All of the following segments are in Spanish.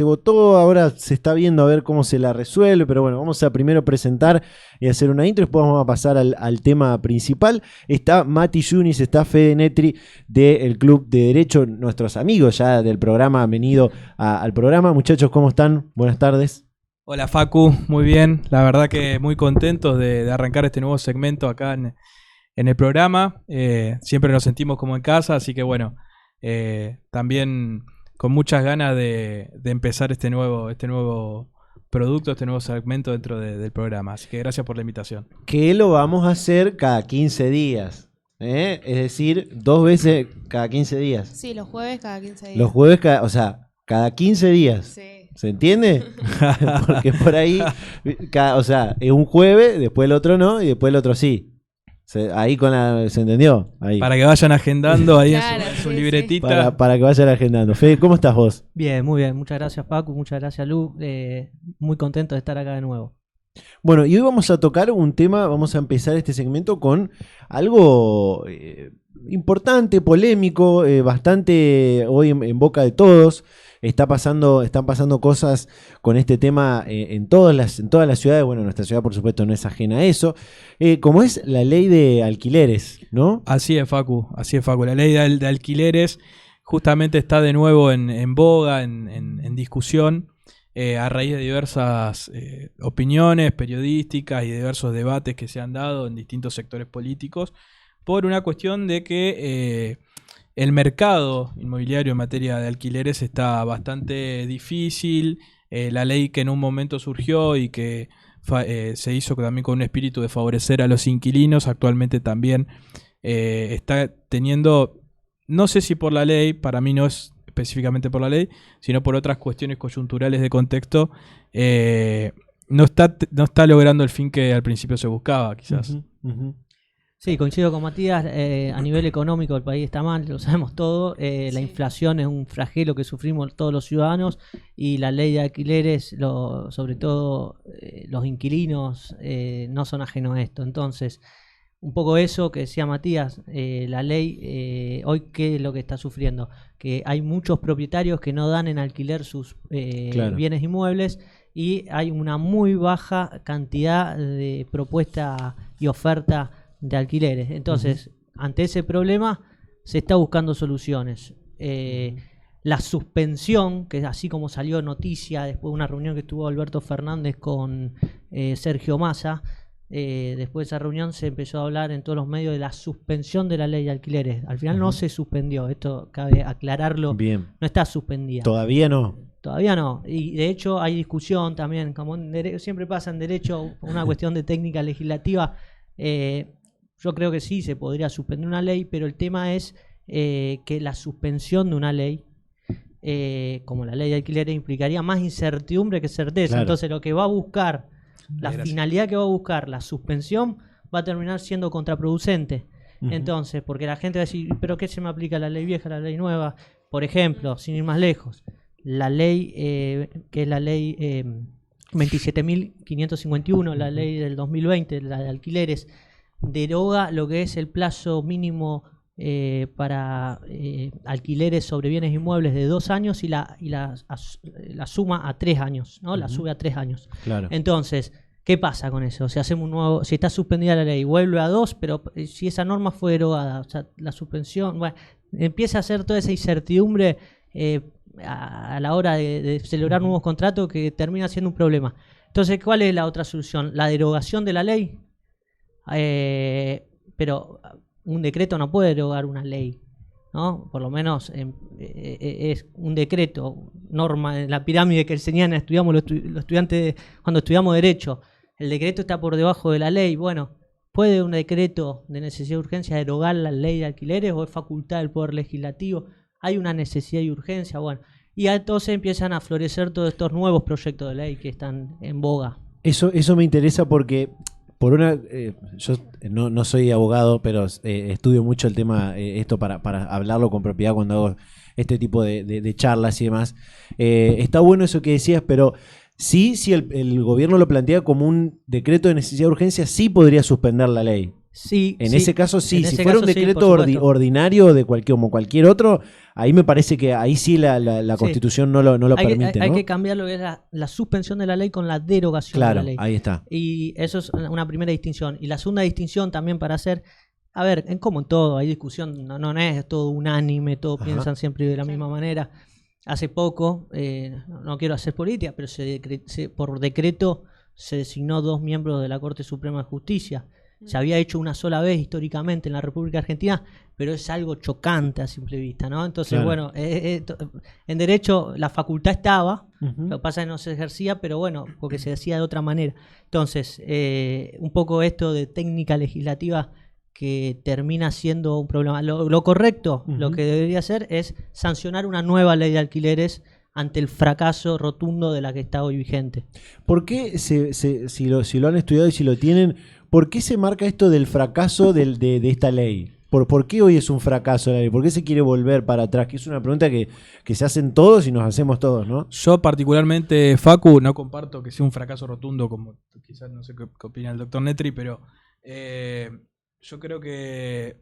Se votó, ahora se está viendo a ver cómo se la resuelve, pero bueno, vamos a primero presentar y hacer una intro, después vamos a pasar al tema principal. Está Mati Yunis, está Fede Netri del Club de Derecho, nuestros amigos ya del programa han venido al programa. Muchachos, ¿cómo están? Buenas tardes. Hola Facu, muy bien, la verdad que muy contentos de arrancar este nuevo segmento acá en el programa. Siempre nos sentimos como en casa, así que bueno, también con muchas ganas de empezar este nuevo producto, este nuevo segmento dentro del programa. Así que gracias por la invitación. Que lo vamos a hacer cada 15 días. Es decir, 2 veces cada 15 días. Sí, los jueves cada 15 días. Los jueves, cada 15 días. Sí. ¿Se entiende? Porque por ahí, o sea, es un jueves, después el otro no, y después el otro sí. Ahí ¿se entendió? Ahí. Para que vayan agendando ahí Claro, en su sí, libretita. Para que vayan agendando. Fede, ¿cómo estás vos? Bien, muy bien. Muchas gracias, Paco. Muchas gracias, Lu. Muy contento de estar acá de nuevo. Bueno, y hoy vamos a tocar un tema, vamos a empezar este segmento con algo importante, polémico, bastante hoy en boca de todos. Están pasando cosas con este tema en todas las ciudades. Bueno, nuestra ciudad, por supuesto, no es ajena a eso. Como es la ley de alquileres, ¿no? Así es, Facu. La ley de alquileres justamente está de nuevo en boga, en discusión, a raíz de diversas opiniones periodísticas y diversos debates que se han dado en distintos sectores políticos por una cuestión de que el mercado inmobiliario en materia de alquileres está bastante difícil. La ley que en un momento surgió y que se hizo también con un espíritu de favorecer a los inquilinos, actualmente también está teniendo, no sé si por la ley, para mí no es específicamente por la ley, sino por otras cuestiones coyunturales de contexto, no está logrando el fin que al principio se buscaba, quizás. Sí, coincido con Matías. A nivel económico el país está mal, lo sabemos todo. La inflación es un flagelo que sufrimos todos los ciudadanos y la ley de alquileres, sobre todo los inquilinos, no son ajenos a esto. Entonces, un poco eso que decía Matías, la ley hoy, ¿qué es lo que está sufriendo? Que hay muchos propietarios que no dan en alquiler sus bienes inmuebles y hay una muy baja cantidad de propuesta y oferta de alquileres. Entonces, ante ese problema se está buscando soluciones. La suspensión, que así como salió noticia después de una reunión que tuvo Alberto Fernández con Sergio Massa, después de esa reunión se empezó a hablar en todos los medios de la suspensión de la ley de alquileres. Al final no se suspendió, esto cabe aclararlo. Bien. No está suspendida. Todavía no. Todavía no, y de hecho hay discusión también, como siempre pasa en derecho, una cuestión de técnica legislativa. Yo creo que sí se podría suspender una ley, pero el tema es que la suspensión de una ley, como la ley de alquileres, implicaría más incertidumbre que certeza. Claro. Entonces lo que va a buscar, la finalidad que va a buscar la suspensión, va a terminar siendo contraproducente. Entonces, porque la gente va a decir, ¿pero qué se me aplica, la ley vieja, la ley nueva? Por ejemplo, sin ir más lejos, la ley, que es la ley 27.551, la ley del 2020, la de alquileres, deroga lo que es el plazo mínimo para alquileres sobre bienes inmuebles de 2 años y la suma a 3 años, ¿no? La sube a 3 años. Claro. Entonces, ¿qué pasa con eso? Si hacemos si está suspendida la ley, vuelve a 2, pero si esa norma fue derogada, o sea, la suspensión, bueno, empieza a hacer toda esa incertidumbre a la hora de celebrar nuevos contratos que termina siendo un problema. Entonces, ¿cuál es la otra solución? La derogación de la ley. Pero un decreto no puede derogar una ley, ¿no? Por lo menos es un decreto, norma en la pirámide que enseñan, estudiamos los estudiantes cuando estudiamos derecho. El decreto está por debajo de la ley. Bueno, ¿puede un decreto de necesidad y urgencia derogar la ley de alquileres o es facultad del Poder Legislativo? Hay una necesidad y urgencia, bueno. Y entonces empiezan a florecer todos estos nuevos proyectos de ley que están en boga. Eso me interesa porque yo no soy abogado, pero estudio mucho el tema, esto para hablarlo con propiedad cuando hago este tipo de charlas y demás. Está bueno eso que decías, pero sí, si el gobierno lo plantea como un decreto de necesidad de urgencia, sí podría suspender la ley. Sí, En sí. ese caso sí, En si ese fuera un caso, sí, decreto por supuesto. ordinario de como cualquier otro, ahí me parece que ahí sí la Sí. Constitución no lo permite, Hay ¿no? que cambiar lo que es la suspensión de la ley con la derogación de la Claro, ley. ahí está. Y eso es una primera distinción. Y la segunda distinción también para hacer, a ver, como en todo, hay discusión, no es todo unánime, todos Ajá. piensan siempre de la misma manera. Hace poco, no quiero hacer política, pero por decreto se designó 2 miembros de la Corte Suprema de Justicia. Se había hecho una sola vez históricamente en la República Argentina, pero es algo chocante a simple vista, ¿no? Entonces, Claro. bueno, en derecho la facultad estaba, Ujú. lo que pasa es que no se ejercía, pero bueno, porque se decía de otra manera. Entonces, un poco esto de técnica legislativa que termina siendo un problema. Lo correcto, lo Ujú. que debería hacer es sancionar una nueva ley de alquileres ante el fracaso rotundo de la que está hoy vigente. ¿Por qué, si lo han estudiado y si lo tienen, por qué se marca esto del fracaso de esta ley? ¿Por qué hoy es un fracaso la ley? ¿Por qué se quiere volver para atrás? Que es una pregunta que se hacen todos y nos hacemos todos, ¿no? Yo particularmente, Facu, no comparto que sea un fracaso rotundo, como quizás no sé qué opina el doctor Netri, pero yo creo que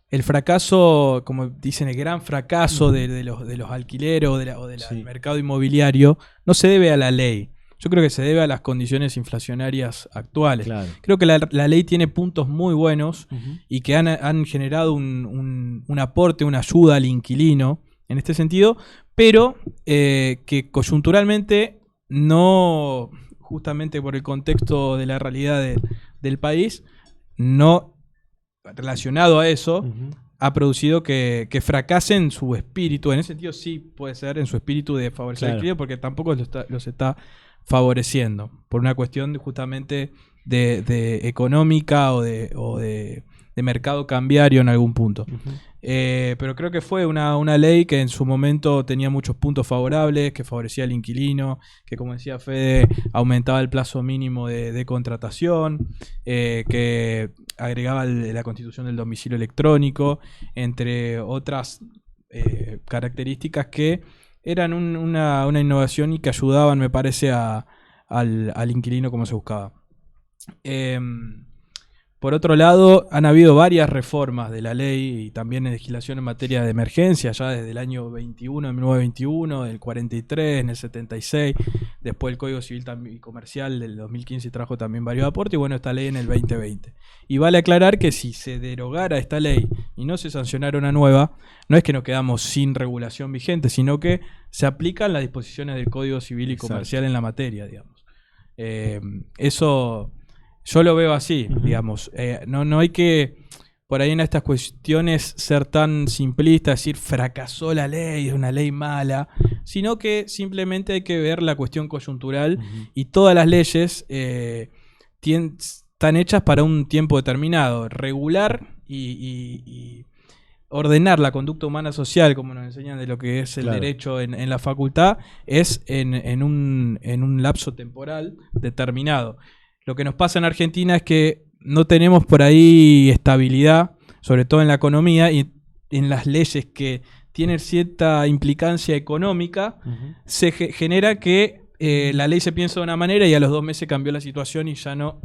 el fracaso, como dicen, el gran fracaso de los alquileres o del Sí. mercado inmobiliario, no se debe a la ley. Yo creo que se debe a las condiciones inflacionarias actuales. Claro. Creo que la ley tiene puntos muy buenos Ujú. y que han generado un aporte, una ayuda al inquilino en este sentido, pero que coyunturalmente no, justamente por el contexto de la realidad del país, no relacionado a eso, Ujú. ha producido que fracase en su espíritu. En ese sentido sí puede ser en su espíritu de favorecer Claro. al alquiler, porque tampoco los está favoreciendo, por una cuestión justamente de económica o de mercado cambiario en algún punto. Ujú. Pero creo que fue una ley que en su momento tenía muchos puntos favorables, que favorecía al inquilino, que como decía Fede, aumentaba el plazo mínimo de contratación, que agregaba la constitución del domicilio electrónico, entre otras características que eran una innovación y que ayudaban, me parece, al inquilino como se buscaba. Por otro lado, han habido varias reformas de la ley y también en legislación en materia de emergencia, ya desde el año 21, 1921, del 43, en el 76, después el Código Civil y Comercial del 2015 trajo también varios aportes, y bueno, esta ley en el 2020. Y vale aclarar que si se derogara esta ley y no se sancionara una nueva, no es que nos quedamos sin regulación vigente, sino que se aplican las disposiciones del Código Civil y Exacto. Comercial en la materia, digamos. Eso... Yo lo veo así, Ujú. digamos. No hay que, por ahí en estas cuestiones, ser tan simplista, decir fracasó la ley, es una ley mala, sino que simplemente hay que ver la cuestión coyuntural Ujú. y todas las leyes están hechas para un tiempo determinado. Regular y ordenar la conducta humana social, como nos enseñan de lo que es el Claro. derecho en la facultad, es en un lapso temporal determinado. Lo que nos pasa en Argentina es que no tenemos por ahí estabilidad, sobre todo en la economía y en las leyes que tienen cierta implicancia económica, Ujú. se genera que la ley se piensa de una manera y a los 2 meses cambió la situación y ya no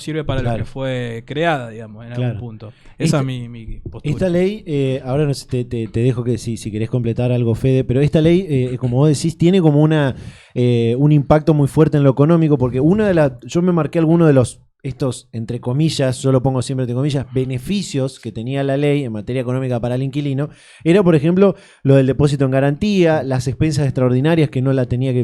sirve para Claro. lo que fue creada, digamos, en Claro. algún punto. Esa es mi postura. Esta ley, ahora no sé, te dejo que si querés completar algo, Fede, pero esta ley, como vos decís, tiene como un impacto muy fuerte en lo económico, porque yo me marqué algunos de estos, entre comillas, yo lo pongo siempre entre comillas, beneficios que tenía la ley en materia económica para el inquilino, era, por ejemplo, lo del depósito en garantía, las expensas extraordinarias que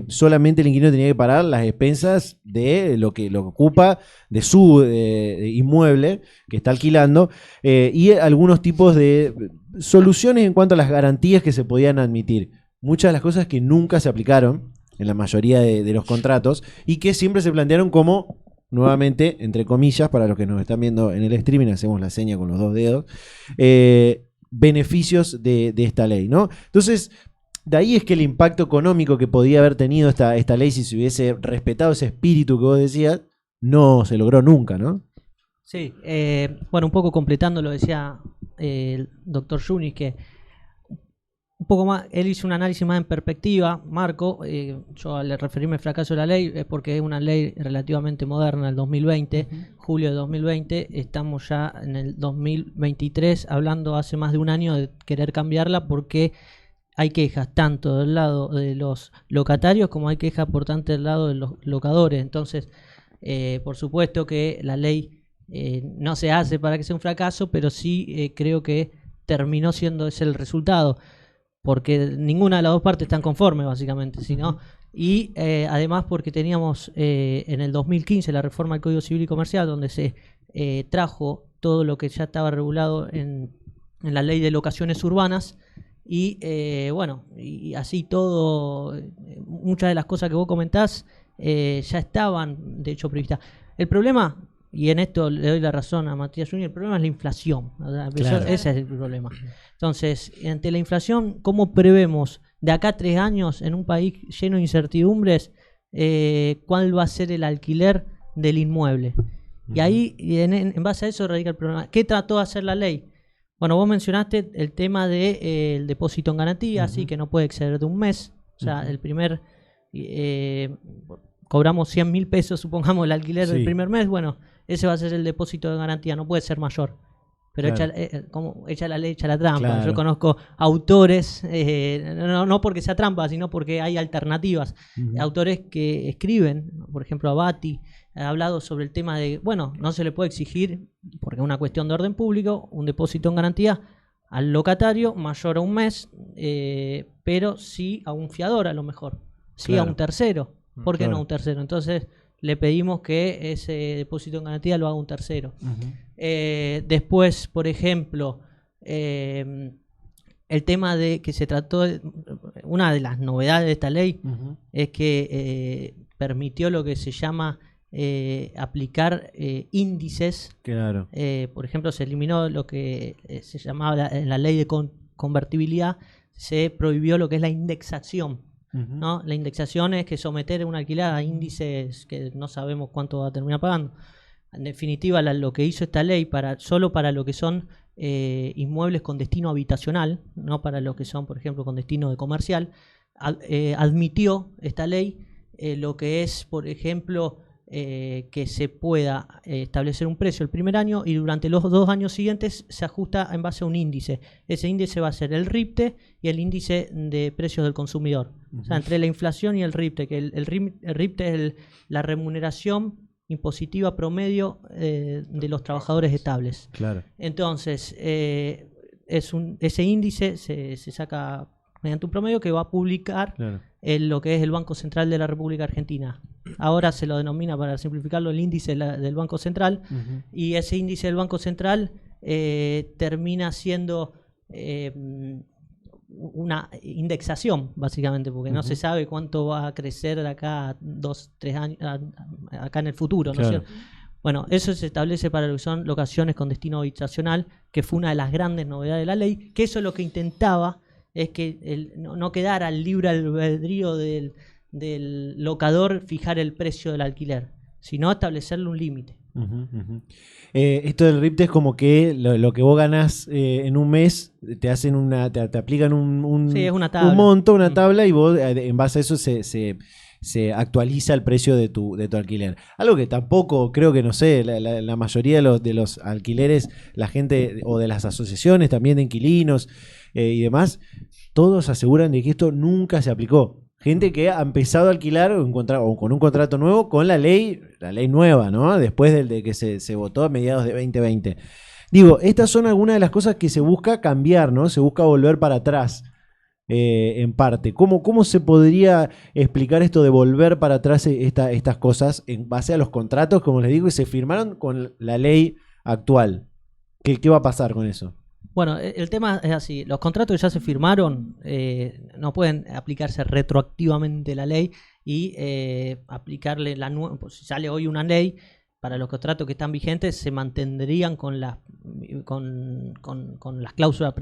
solamente el inquilino tenía que pagar las expensas de lo que ocupa de su inmueble que está alquilando, y algunos tipos de soluciones en cuanto a las garantías que se podían admitir. Muchas de las cosas que nunca se aplicaron en la mayoría de los contratos y que siempre se plantearon como, nuevamente, entre comillas, para los que nos están viendo en el streaming, hacemos la seña con los 2 dedos, beneficios de esta ley, ¿no? Entonces, de ahí es que el impacto económico que podía haber tenido esta ley, si se hubiese respetado ese espíritu que vos decías, no se logró nunca, ¿no? Sí, bueno, un poco completando lo decía el doctor Yunis, que un poco más, él hizo un análisis más en perspectiva, Marco. Yo al referirme al fracaso de la ley es porque es una ley relativamente moderna, el 2020, julio de 2020, estamos ya en el 2023, hablando hace más de un año de querer cambiarla porque hay quejas tanto del lado de los locatarios como hay quejas por tanto del lado de los locadores. Entonces, por supuesto que la ley no se hace para que sea un fracaso, pero sí creo que terminó siendo ese el resultado, porque ninguna de las dos partes están conformes básicamente, sino, y además porque teníamos en el 2015 la reforma del Código Civil y Comercial, donde se trajo todo lo que ya estaba regulado en la ley de locaciones urbanas. Y bueno, y así todo, muchas de las cosas que vos comentás ya estaban de hecho previstas. El problema, y en esto le doy la razón a Matías Junior, el problema es la inflación, claro. Ese es el problema. Entonces, ante la inflación, ¿cómo prevemos de acá a 3 años en un país lleno de incertidumbres cuál va a ser el alquiler del inmueble? Y ahí, en base a eso radica el problema. ¿Qué trató de hacer la ley? Bueno, vos mencionaste el tema del depósito en garantía, así que no puede exceder de un mes. O sea, el primer... cobramos 100.000 pesos, supongamos, el alquiler del primer mes. Bueno, ese va a ser el depósito de garantía, no puede ser mayor. Pero claro, como echa la ley, echa la trampa. Claro. Yo conozco autores, no porque sea trampa, sino porque hay alternativas. Autores que escriben, por ejemplo, Abati, ha hablado sobre el tema de, bueno, no se le puede exigir, porque es una cuestión de orden público, un depósito en garantía al locatario mayor a un mes, pero sí a un fiador a lo mejor, sí a un tercero. ¿Por qué no a un tercero? Entonces le pedimos que ese depósito en garantía lo haga un tercero. Después, por ejemplo, el tema de que se trató, una de las novedades de esta ley es que permitió lo que se llama aplicar índices. Claro. Por ejemplo, se eliminó lo que se llamaba en la ley de convertibilidad, se prohibió lo que es la indexación. ¿No? La indexación es que someter un alquiler a índices que no sabemos cuánto va a terminar pagando. En definitiva, lo que hizo esta ley solo para lo que son inmuebles con destino habitacional, no para lo que son, por ejemplo, con destino de comercial, admitió esta ley lo que es, por ejemplo, que se pueda establecer un precio el primer año y durante los 2 años siguientes se ajusta en base a un índice. Ese índice va a ser el RIPTE y el índice de precios del consumidor. O sea, entre la inflación y el RIPTE, que el RIPTE es la remuneración impositiva promedio de los trabajadores estables. Claro. Entonces, ese índice se saca mediante un promedio que va a publicar lo que es el Banco Central de la República Argentina. Ahora se lo denomina, para simplificarlo, el índice del Banco Central, y ese índice del Banco Central termina siendo una indexación, básicamente, porque no se sabe cuánto va a crecer de acá a 2, 3 años, acá en el futuro, ¿no es cierto? Bueno, eso se establece para lo que son locaciones con destino habitacional, que fue una de las grandes novedades de la ley, que eso es lo que intentaba, es que no quedara el libre albedrío del locador fijar el precio del alquiler, sino establecerle un límite. Esto del RIPTE es como que lo que vos ganás en un mes te hacen te aplican sí, es una tabla. Un monto, una tabla, y vos en base a eso se actualiza el precio de tu alquiler. Algo que tampoco creo que, no sé, la mayoría de los alquileres, la gente o de las asociaciones también de inquilinos y demás, todos aseguran de que esto nunca se aplicó. Gente que ha empezado a alquilar o con un contrato nuevo con la ley nueva, ¿no? Después de que se votó a mediados de 2020. Digo, estas son algunas de las cosas que se busca cambiar, ¿no? Se busca volver para atrás, en parte. ¿Cómo se podría explicar esto de volver para atrás estas cosas en base a los contratos, como les digo, que se firmaron con la ley actual? ¿Qué va a pasar con eso? Bueno, el tema es así, los contratos que ya se firmaron no pueden aplicarse retroactivamente la ley y aplicarle la nueva, pues si sale hoy una ley, para los contratos que están vigentes se mantendrían con las cláusulas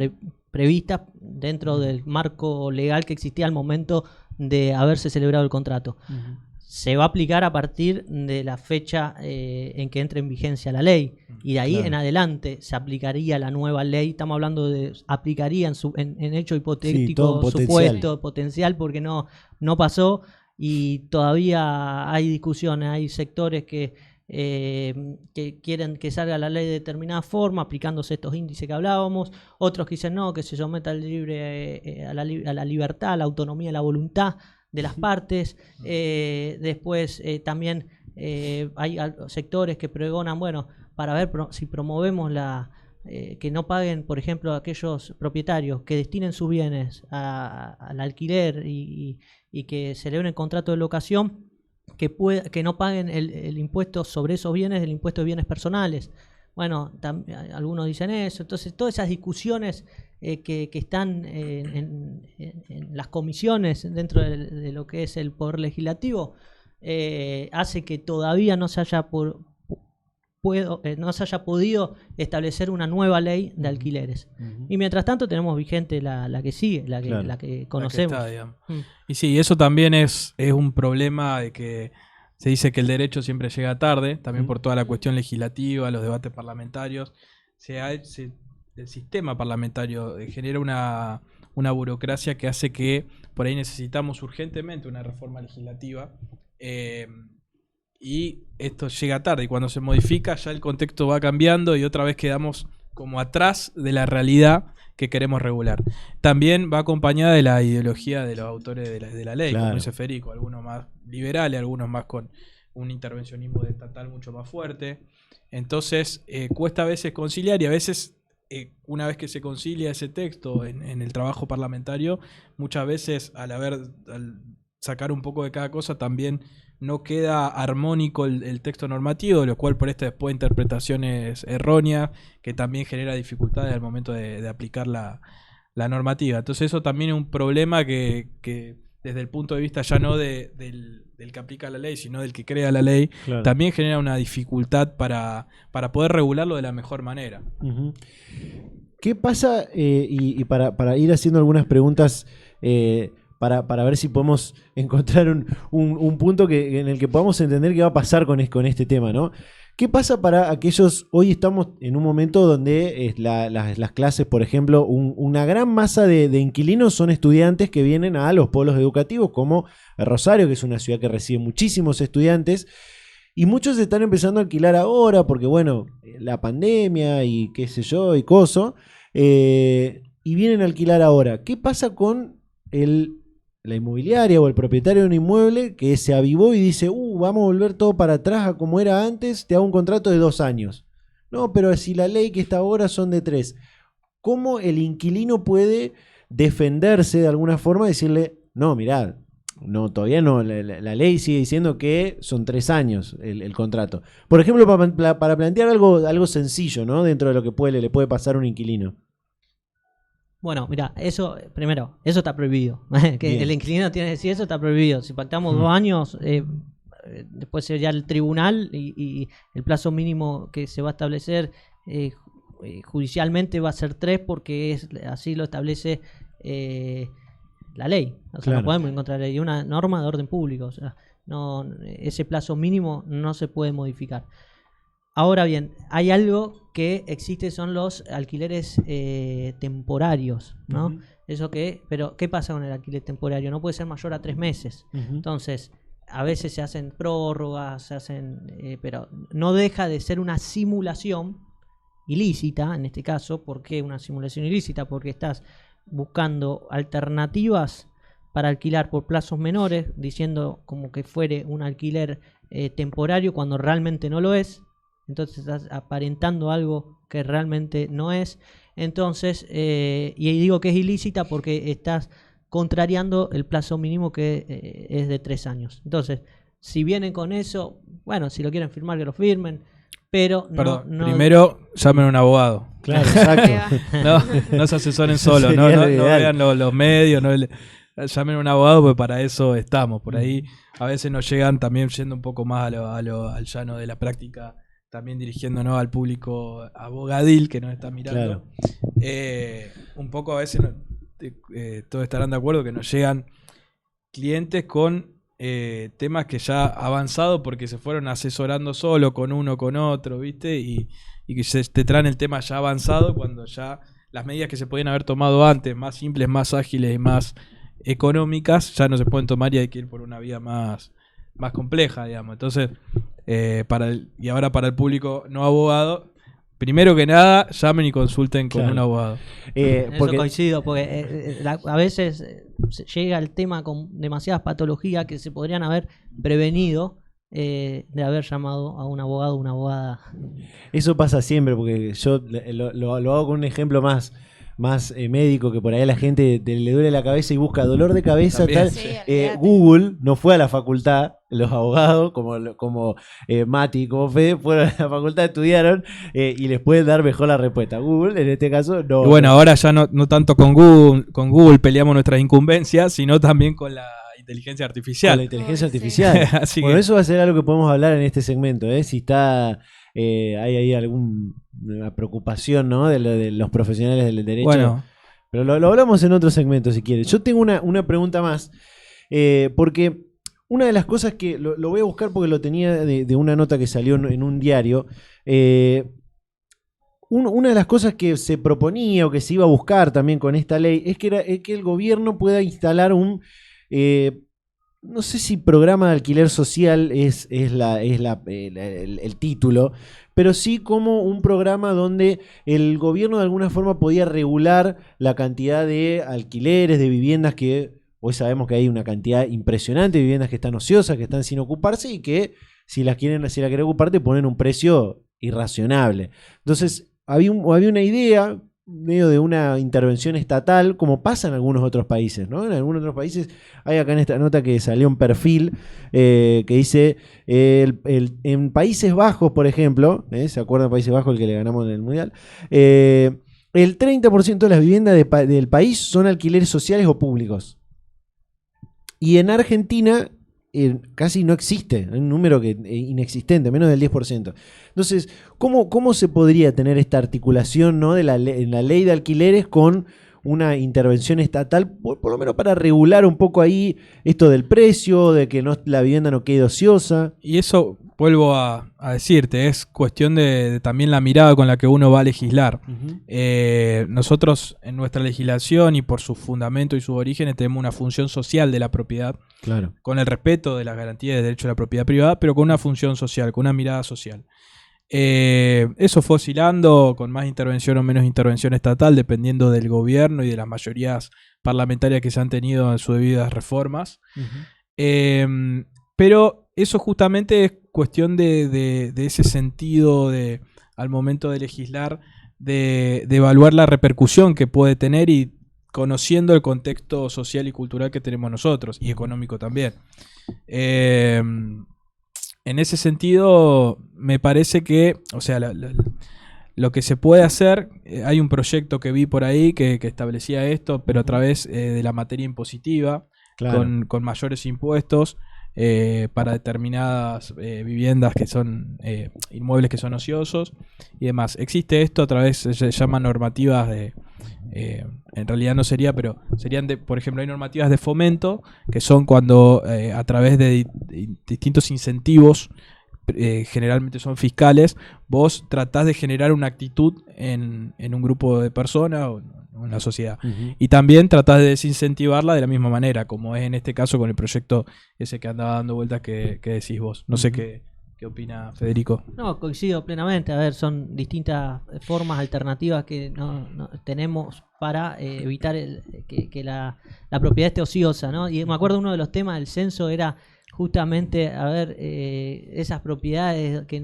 previstas dentro del marco legal que existía al momento de haberse celebrado el contrato. se va a aplicar a partir de la fecha en que entre en vigencia la ley. Y de ahí en adelante se aplicaría la nueva ley. Estamos hablando de aplicaría en hecho hipotético, supuesto, potencial, porque no pasó y todavía hay discusiones, hay sectores que quieren que salga la ley de determinada forma, aplicándose estos índices que hablábamos, otros que dicen no, que se someta al libre, a la libertad, a la autonomía, a la voluntad de las partes. Después también hay sectores que pregonan, bueno, para ver si promovemos que no paguen, por ejemplo, aquellos propietarios que destinen sus bienes al alquiler y que celebren contrato de locación, que no paguen el impuesto sobre esos bienes, el impuesto de bienes personales. Bueno, algunos dicen eso. Entonces, todas esas discusiones que están en las comisiones dentro de lo que es el Poder Legislativo hace que todavía no se haya podido establecer una nueva ley de alquileres. Y mientras tanto tenemos vigente la que sigue, la que conocemos. La que está, y sí, eso también es un problema de que se dice que el derecho siempre llega tarde, también por toda la cuestión legislativa, los debates parlamentarios. El sistema parlamentario genera una burocracia que hace que por ahí necesitamos urgentemente una reforma legislativa. Y esto llega tarde, y cuando se modifica ya el contexto va cambiando y otra vez quedamos como atrás de la realidad que queremos regular. También va acompañada de la ideología de los autores de la ley, como dice Federico, algunos más liberales, algunos más con un intervencionismo estatal mucho más fuerte. Entonces cuesta a veces conciliar, y a veces una vez que se concilia ese texto en el trabajo parlamentario, muchas veces al sacar un poco de cada cosa también no queda armónico el texto normativo, lo cual por esto después interpretaciones erróneas, que también genera dificultades al momento de aplicar la normativa. Entonces eso también es un problema que desde el punto de vista ya no del que aplica la ley, sino del que crea la ley, también genera una dificultad para poder regularlo de la mejor manera. ¿Qué pasa? Y para ir haciendo algunas preguntas para ver si podemos encontrar un punto en el que podamos entender qué va a pasar con este tema, ¿no? ¿Qué pasa para aquellos? Hoy estamos en un momento donde las clases, por ejemplo, una gran masa de inquilinos son estudiantes que vienen a los polos educativos, como Rosario, que es una ciudad que recibe muchísimos estudiantes, y muchos se están empezando a alquilar ahora porque, bueno, la pandemia y qué sé yo, y coso, y vienen a alquilar ahora. ¿Qué pasa con la inmobiliaria o el propietario de un inmueble que se avivó y dice, vamos a volver todo para atrás a como era antes, te hago un contrato de 2 años? No, pero si la ley que está ahora son de 3. ¿Cómo el inquilino puede defenderse de alguna forma y decirle, no, mirá, no, todavía no, la ley sigue diciendo que son 3 años el contrato? Por ejemplo, para plantear algo sencillo, ¿no? Dentro de lo que le puede pasar a un inquilino. Bueno, mira, eso está prohibido. Que el inquilino tiene que decir, eso está prohibido. Si pactamos 2 años, después sería el tribunal y el plazo mínimo que se va a establecer judicialmente va a ser 3, porque así lo establece la ley. O sea, no podemos encontrar ahí una norma de orden público. O sea, ese plazo mínimo no se puede modificar. Ahora bien, hay algo que existe, son los alquileres temporarios, ¿no? Pero ¿qué pasa con el alquiler temporario? No puede ser mayor a 3 meses. Entonces, a veces se hacen prórrogas, pero no deja de ser una simulación ilícita, en este caso. ¿Por qué una simulación ilícita? Porque estás buscando alternativas para alquilar por plazos menores, diciendo como que fuere un alquiler temporario cuando realmente no lo es. Entonces estás aparentando algo que realmente no es. Entonces, y digo que es ilícita porque estás contrariando el plazo mínimo que es de 3 años. Entonces, si vienen con eso, bueno, si lo quieren firmar, que lo firmen, pero no... Primero llamen a un abogado. Claro, exacto. No se asesoren solos, no vean los medios, llamen a un abogado, porque para eso estamos. Por ahí a veces nos llegan también yendo un poco más al llano de la práctica, también dirigiéndonos al público abogadil que nos está mirando. Un poco a veces todos estarán de acuerdo que nos llegan clientes con temas que ya avanzado porque se fueron asesorando solo con uno, con otro, ¿viste? Y que te traen el tema ya avanzado cuando ya las medidas que se podían haber tomado antes, más simples, más ágiles y más económicas, ya no se pueden tomar y hay que ir por una vía más compleja, digamos. Entonces, y ahora para el público no abogado, primero que nada, llamen y consulten con un abogado. Eso coincido, porque a veces se llega el tema con demasiadas patologías que se podrían haber prevenido de haber llamado a un abogado o una abogada. Eso pasa siempre, porque yo lo hago con un ejemplo más médico, que por ahí a la gente le duele la cabeza y busca dolor de cabeza, también. tal. Sí, Google no fue a la facultad, los abogados, como Mati, como Fede, fueron a la facultad, estudiaron y les pueden dar mejor la respuesta. Google, en este caso, no. Y bueno, ahora ya no tanto con Google peleamos nuestras incumbencias, sino también con la inteligencia artificial. Con la inteligencia artificial. Así Bueno, que eso va a ser algo que podemos hablar en este segmento, si está... hay ahí alguna preocupación, ¿no? de los profesionales del derecho. bueno, Pero lo hablamos en otro segmento si quieres. Yo tengo una pregunta más, porque una de las cosas que lo voy a buscar porque lo tenía de una nota que salió en un diario. Una de las cosas que se proponía o que se iba a buscar también con esta ley es que el gobierno pueda instalar no sé si programa de alquiler social es el título, pero sí como un programa donde el gobierno de alguna forma podía regular la cantidad de alquileres, de viviendas que hoy sabemos que hay una cantidad impresionante de viviendas que están ociosas, que están sin ocuparse y que si la quieren ocupar te ponen un precio irracionable. Entonces había una idea medio de una intervención estatal, como pasa en algunos otros países, ¿no? En algunos otros países, hay acá en esta nota que salió un perfil que dice, en Países Bajos, por ejemplo, ¿se acuerdan de Países Bajos, el que le ganamos en el Mundial? El 30% de las viviendas del país son alquileres sociales o públicos. Y en Argentina casi no existe, un número inexistente, menos del 10%. Entonces, ¿cómo se podría tener esta articulación, ¿no? en la ley de alquileres con una intervención estatal, por lo menos para regular un poco ahí esto del precio, de que la vivienda no quede ociosa? y eso vuelvo a decirte, es cuestión de también la mirada con la que uno va a legislar. Nosotros en nuestra legislación y por sus fundamentos y sus orígenes tenemos una función social de la propiedad, Claro. con el respeto de las garantías de derecho a la propiedad privada, pero con una función social, con una mirada social. Eso fue oscilando con más intervención o menos intervención estatal, dependiendo del gobierno y de las mayorías parlamentarias que se han tenido en sus debidas reformas. Pero eso justamente es cuestión de ese sentido al momento de legislar, de evaluar la repercusión que puede tener y conociendo el contexto social y cultural que tenemos nosotros, y económico también. En ese sentido, me parece que, o sea, lo que se puede hacer, hay un proyecto que vi por ahí que establecía esto, pero a través de la materia impositiva, Claro. con mayores impuestos para determinadas viviendas que son inmuebles que son ociosos y demás. Existe esto a través, se llaman normativas en realidad no sería, pero serían por ejemplo, hay normativas de fomento que son cuando a través de distintos incentivos, generalmente son fiscales, vos tratás de generar una actitud en un grupo de personas o en la sociedad. Y también tratás de desincentivarla de la misma manera, como es en este caso con el proyecto ese que andaba dando vueltas que decís vos. No sé qué opina Federico. No, coincido plenamente. A ver, son distintas formas alternativas que no tenemos para evitar que la propiedad esté ociosa, ¿no? Y me acuerdo uno de los temas del censo era justamente, a ver, esas propiedades que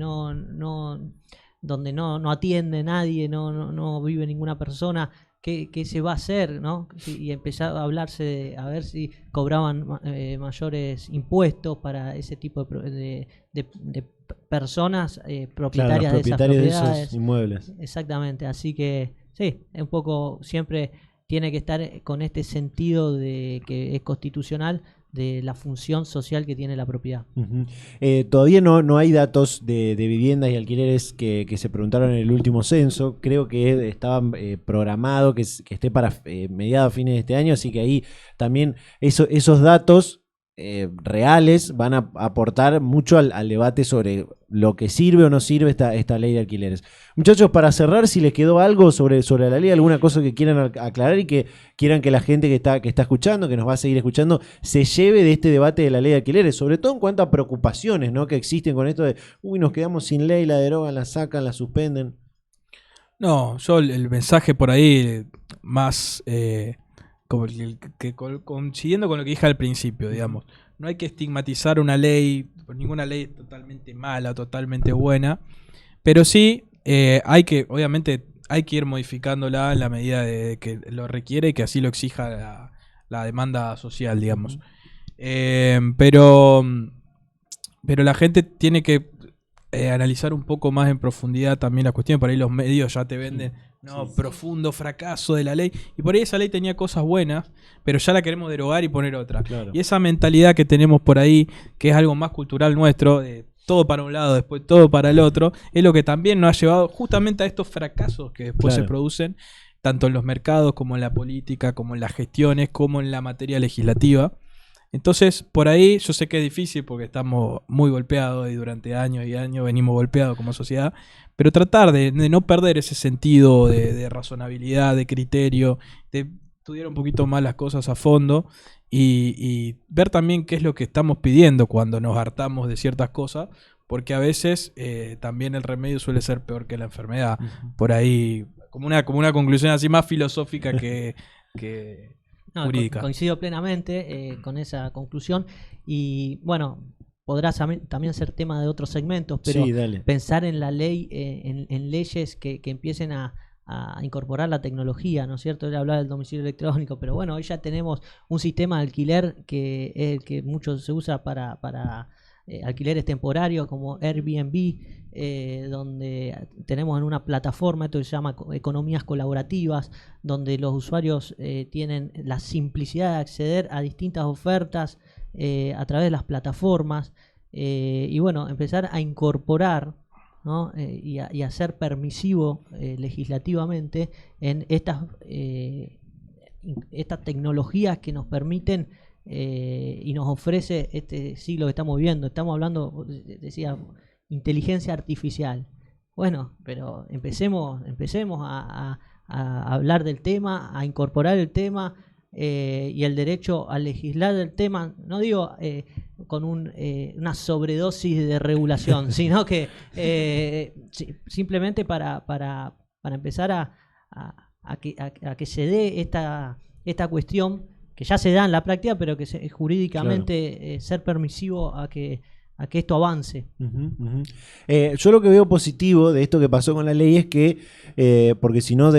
donde no atiende nadie, no vive ninguna persona. ¿Qué se va a hacer, ¿no? Y empezar a hablarse de a ver si cobraban mayores impuestos para ese tipo de personas propietarias, Claro, de esas de propiedades. esos inmuebles. Exactamente, así que sí, un poco siempre tiene que estar con este sentido de que es constitucional, de la función social que tiene la propiedad. Todavía no hay datos de viviendas y alquileres que se preguntaron en el último censo. Creo que estaba programado que esté para mediados, fines de este año, así que ahí también esos datos reales van a aportar mucho al debate sobre lo que sirve o no sirve esta ley de alquileres. Muchachos, para cerrar, si les quedó algo sobre la ley, alguna cosa que quieran aclarar y que quieran que la gente que está escuchando, que nos va a seguir escuchando, se lleve de este debate de la ley de alquileres, sobre todo en cuanto a preocupaciones, ¿no?, que existen con esto de, nos quedamos sin ley, la derogan, la sacan, la suspenden. No, yo el mensaje por ahí más coincidiendo con lo que dije al principio, digamos. No hay que estigmatizar una ley, ninguna ley es totalmente mala, totalmente buena, pero sí obviamente hay que ir modificándola en la medida de que lo requiere y que así lo exija la demanda social, digamos. Pero la gente tiene que analizar un poco más en profundidad también la cuestión. Por ahí los medios ya te venden profundo fracaso de la ley, y por ahí esa ley tenía cosas buenas, pero ya la queremos derogar y poner otra. Claro. Y esa mentalidad que tenemos por ahí, que es algo más cultural nuestro, todo para un lado, después todo para el otro, es lo que también nos ha llevado justamente a estos fracasos que después se producen, tanto en los mercados como en la política, como en las gestiones, como en la materia legislativa. Entonces, por ahí yo sé que es difícil porque estamos muy golpeados y durante años y años venimos golpeados como sociedad, pero tratar de no perder ese sentido de razonabilidad, de criterio, de estudiar un poquito más las cosas a fondo y ver también qué es lo que estamos pidiendo cuando nos hartamos de ciertas cosas, porque a veces también el remedio suele ser peor que la enfermedad. Por ahí, como una conclusión así más filosófica que jurídica. Coincido plenamente con esa conclusión y bueno, podrá también ser tema de otros segmentos, pero pensar en la ley, en leyes que empiecen a incorporar la tecnología, ¿no es cierto? Él hablaba del domicilio electrónico, pero bueno, hoy ya tenemos un sistema de alquiler que es el que mucho se usa para alquileres temporarios como Airbnb, donde tenemos en una plataforma, esto se llama economías colaborativas, donde los usuarios tienen la simplicidad de acceder a distintas ofertas a través de las plataformas y bueno, empezar a incorporar, ¿no? y a ser permisivo legislativamente en estas tecnologías que nos permiten y nos ofrece este siglo que estamos viviendo. Estamos hablando, decía, inteligencia artificial. Bueno, pero empecemos a hablar del tema, a incorporar el tema y el derecho a legislar el tema, no digo con una sobredosis de regulación, sino que simplemente para empezar a que se dé esta cuestión que ya se da en la práctica, pero que jurídicamente ser permisivo a que esto avance. Yo lo que veo positivo de esto que pasó con la ley es que, porque si no,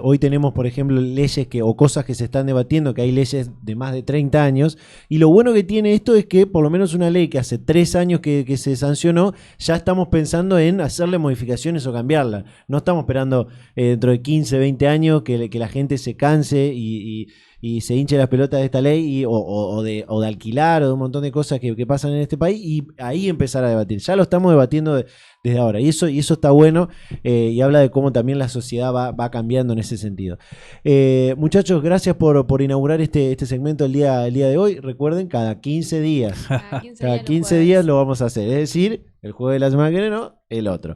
hoy tenemos, por ejemplo, leyes o cosas que se están debatiendo, que hay leyes de más de 30 años, y lo bueno que tiene esto es que por lo menos una ley que hace 3 años que se sancionó, ya estamos pensando en hacerle modificaciones o cambiarla. No estamos esperando dentro de 15, 20 años que la gente se canse y se hinche las pelotas de esta ley o de alquilar o de un montón de cosas que pasan en este país y ahí empezar a debatir. Ya lo estamos debatiendo desde ahora y eso está bueno y habla de cómo también la sociedad va cambiando en ese sentido. Muchachos, gracias por inaugurar este segmento el día de hoy. Recuerden, cada 15 días. Cada 15 días lo vamos a hacer. Es decir, el jueves de la semana que viene, no, el otro.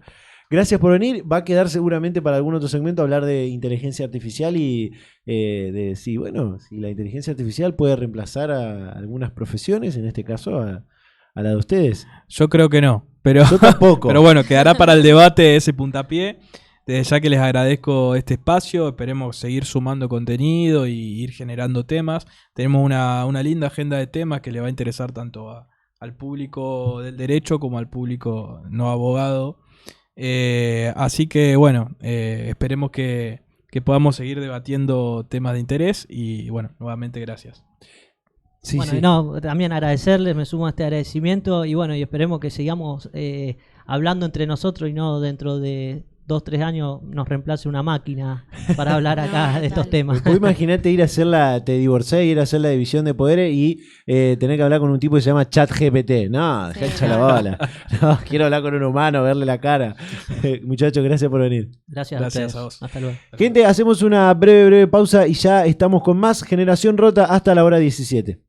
Gracias por venir. Va a quedar seguramente para algún otro segmento hablar de inteligencia artificial y de si la inteligencia artificial puede reemplazar a algunas profesiones, en este caso a la de ustedes. Yo creo que no, pero yo tampoco. Pero bueno, quedará para el debate ese puntapié. Desde ya que les agradezco este espacio, esperemos seguir sumando contenido y ir generando temas. Tenemos una linda agenda de temas que le va a interesar tanto al público del derecho como al público no abogado. Así que bueno, esperemos que podamos seguir debatiendo temas de interés y bueno, nuevamente gracias. Sí, bueno, sí. No, también agradecerles, me sumo a este agradecimiento y bueno, y esperemos que sigamos hablando entre nosotros y no dentro de 2-3 años nos reemplace una máquina para hablar acá de estos temas. Vos imaginate ir a hacer te divorcié, ir a hacer la división de poderes y tener que hablar con un tipo que se llama ChatGPT. No, dejá echar la bola. No, quiero hablar con un humano, verle la cara. Muchachos, gracias por venir. Gracias a vos. Hasta luego. Gente, hacemos una breve pausa y ya estamos con más Generación Rota hasta la hora 17.